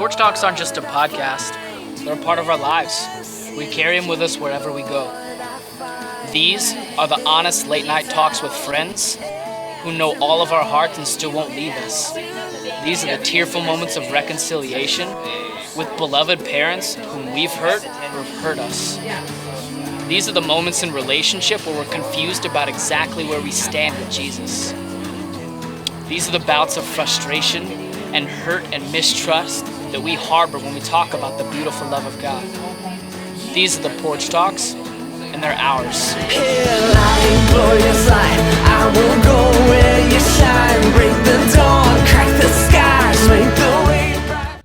Porch Talks aren't just a podcast. They're a part of our lives. We carry them with us wherever we go. These are the honest late-night talks with friends who know all of our hearts and still won't leave us. These are the tearful moments of reconciliation with beloved parents whom we've hurt or have hurt us. These are the moments in relationship where we're confused about exactly where we stand with Jesus. These are the bouts of frustration and hurt and mistrust that we harbor when we talk about the beautiful love of God. These are the Porch Talks, and they're ours.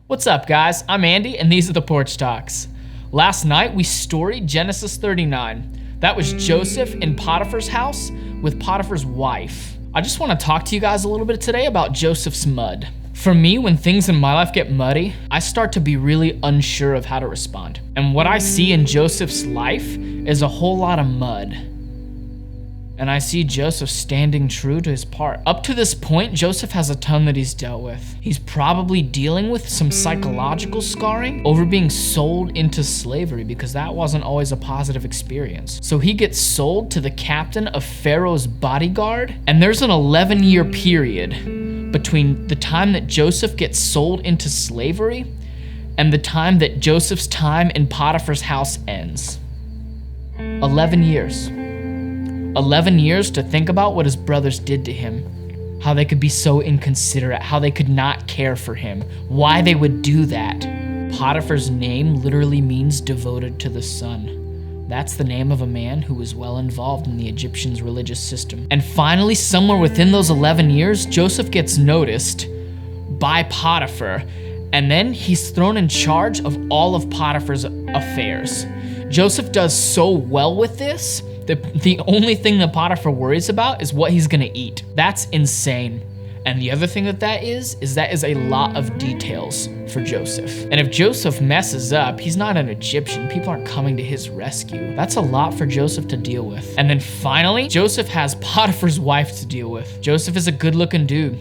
What's up, guys? I'm Andy, and these are the Porch Talks. Last night, we storied Genesis 39. That was Joseph in Potiphar's house with Potiphar's wife. I just want to talk to you guys a little bit today about Joseph's mud. For me, when things in my life get muddy, I start to be really unsure of how to respond. And what I see in Joseph's life is a whole lot of mud. And I see Joseph standing true to his part. Up to this point, Joseph has a ton that he's dealt with. He's probably dealing with some psychological scarring over being sold into slavery because that wasn't always a positive experience. So he gets sold to the captain of Pharaoh's bodyguard, and there's an 11-year period between the time that Joseph gets sold into slavery and the time that Joseph's time in Potiphar's house ends. 11 years. 11 years to think about what his brothers did to him, how they could be so inconsiderate, how they could not care for him, why they would do that. Potiphar's name literally means devoted to the sun. That's the name of a man who was well involved in the Egyptians' religious system. And finally, somewhere within those 11 years, Joseph gets noticed by Potiphar, and then he's thrown in charge of all of Potiphar's affairs. Joseph does so well with this that the only thing that Potiphar worries about is what he's gonna eat. That's insane. And the other thing that is a lot of details for Joseph. And if Joseph messes up, he's not an Egyptian. People aren't coming to his rescue. That's a lot for Joseph to deal with. And then finally, Joseph has Potiphar's wife to deal with. Joseph is a good-looking dude.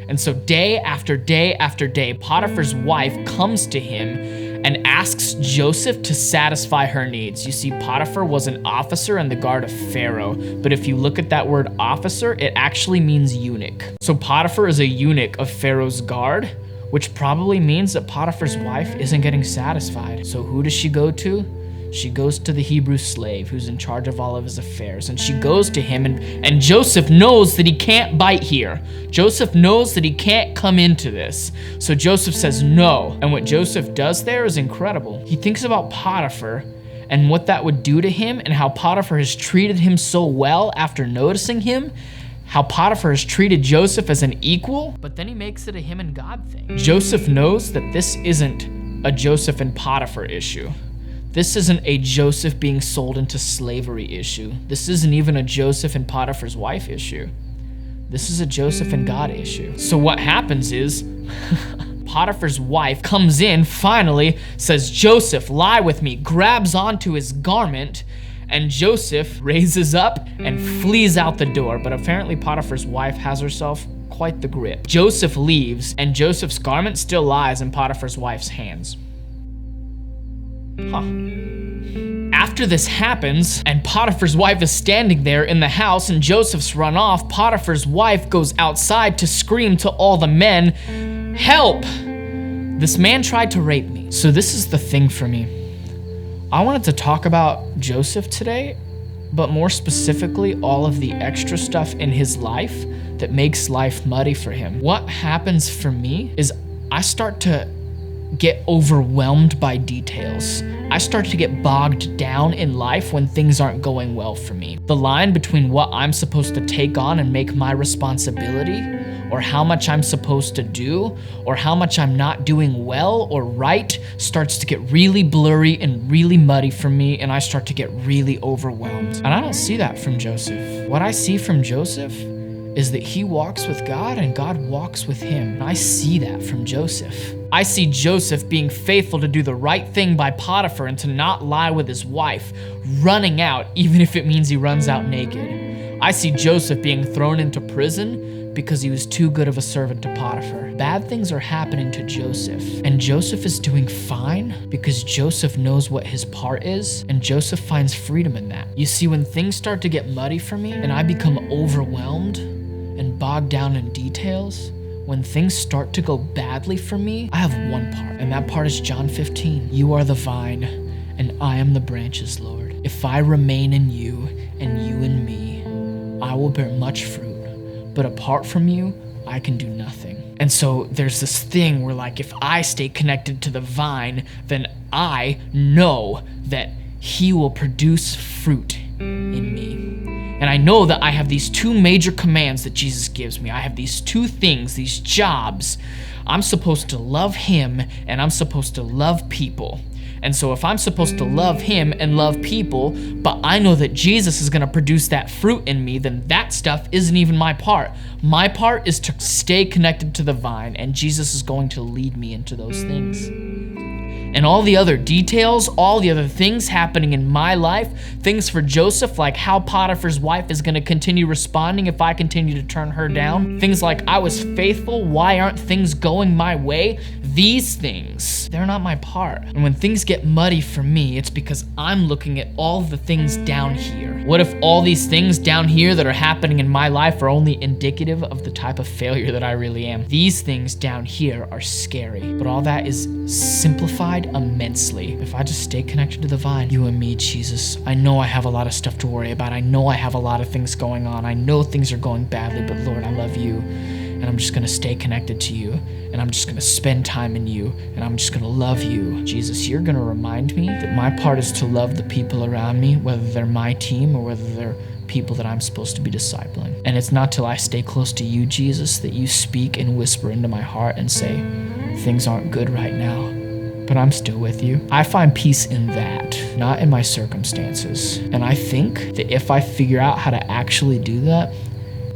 And so day after day after day, Potiphar's wife comes to him and asks Joseph to satisfy her needs. You see, Potiphar was an officer in the guard of Pharaoh, but if you look at that word officer, it actually means eunuch. So Potiphar is a eunuch of Pharaoh's guard, which probably means that Potiphar's wife isn't getting satisfied. So who does she go to? She goes to the Hebrew slave who's in charge of all of his affairs. And she goes to him, and Joseph knows that he can't bite here. Joseph knows that he can't come into this. So Joseph says no. And what Joseph does there is incredible. He thinks about Potiphar and what that would do to him and how Potiphar has treated him so well after noticing him, how Potiphar has treated Joseph as an equal, but then he makes it a him and God thing. Joseph knows that this isn't a Joseph and Potiphar issue. This isn't a Joseph being sold into slavery issue. This isn't even a Joseph and Potiphar's wife issue. This is a Joseph and God issue. So what happens is, Potiphar's wife comes in, finally, says, "Joseph, lie with me," grabs onto his garment, and Joseph raises up and flees out the door. But apparently Potiphar's wife has herself quite the grip. Joseph leaves, and Joseph's garment still lies in Potiphar's wife's hands. After this happens, and Potiphar's wife is standing there in the house and Joseph's run off, Potiphar's wife goes outside to scream to all the men, "Help! This man tried to rape me." So this is the thing for me. I wanted to talk about Joseph today, but more specifically, all of the extra stuff in his life that makes life muddy for him. What happens for me is I start to get overwhelmed by details. I start to get bogged down in life when things aren't going well for me. The line between what I'm supposed to take on and make my responsibility, or how much I'm supposed to do, or how much I'm not doing well or right, starts to get really blurry and really muddy for me, and I start to get really overwhelmed. And I don't see that from Joseph. What I see from Joseph is that he walks with God and God walks with him. And I see that from Joseph. I see Joseph being faithful to do the right thing by Potiphar and to not lie with his wife, running out even if it means he runs out naked. I see Joseph being thrown into prison because he was too good of a servant to Potiphar. Bad things are happening to Joseph, and Joseph is doing fine because Joseph knows what his part is, and Joseph finds freedom in that. You see, when things start to get muddy for me and I become overwhelmed and bogged down in details, when things start to go badly for me, I have one part, and that part is John 15. You are the vine, and I am the branches, Lord. If I remain in you, and you in me, I will bear much fruit. But apart from you, I can do nothing. And so there's this thing where, like, if I stay connected to the vine, then I know that he will produce fruit in me. And I know that I have these two major commands that Jesus gives me. I have these two things, these jobs. I'm supposed to love him, and I'm supposed to love people. And so if I'm supposed to love him and love people, but I know that Jesus is going to produce that fruit in me, then that stuff isn't even my part. My part is to stay connected to the vine, and Jesus is going to lead me into those things. And all the other details, all the other things happening in my life, things for Joseph, like how Potiphar's wife is going to continue responding if I continue to turn her down. Things like I was faithful, why aren't things going my way? These things, they're not my part. And when things get muddy for me, it's because I'm looking at all the things down here. What if all these things down here that are happening in my life are only indicative of the type of failure that I really am? These things down here are scary, but all that is simplified immensely if I just stay connected to the vine. You and me, Jesus. I know I have a lot of stuff to worry about. I know I have a lot of things going on. I know things are going badly, but Lord, I love you. And I'm just going to stay connected to you, and I'm just going to spend time in you, and I'm just going to love you. Jesus, you're going to remind me that my part is to love the people around me, whether they're my team or whether they're people that I'm supposed to be discipling. And it's not till I stay close to you, Jesus, that you speak and whisper into my heart and say, things aren't good right now, but I'm still with you. I find peace in that, not in my circumstances. And I think that if I figure out how to actually do that,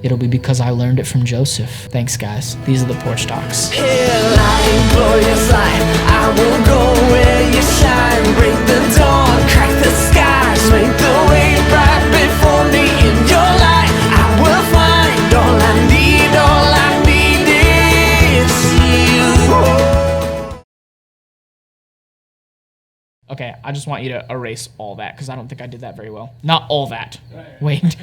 it'll be because I learned it from Joseph. Thanks, guys. These are the Porch Talks. Here, light, glorious light, I will go where you shine. Break the dawn, crack the skies, make the way bright before me. In your light, I will find all I need. All I need is you. Okay, I just want you to erase all that because I don't think I did that very well. Not all that. Wait.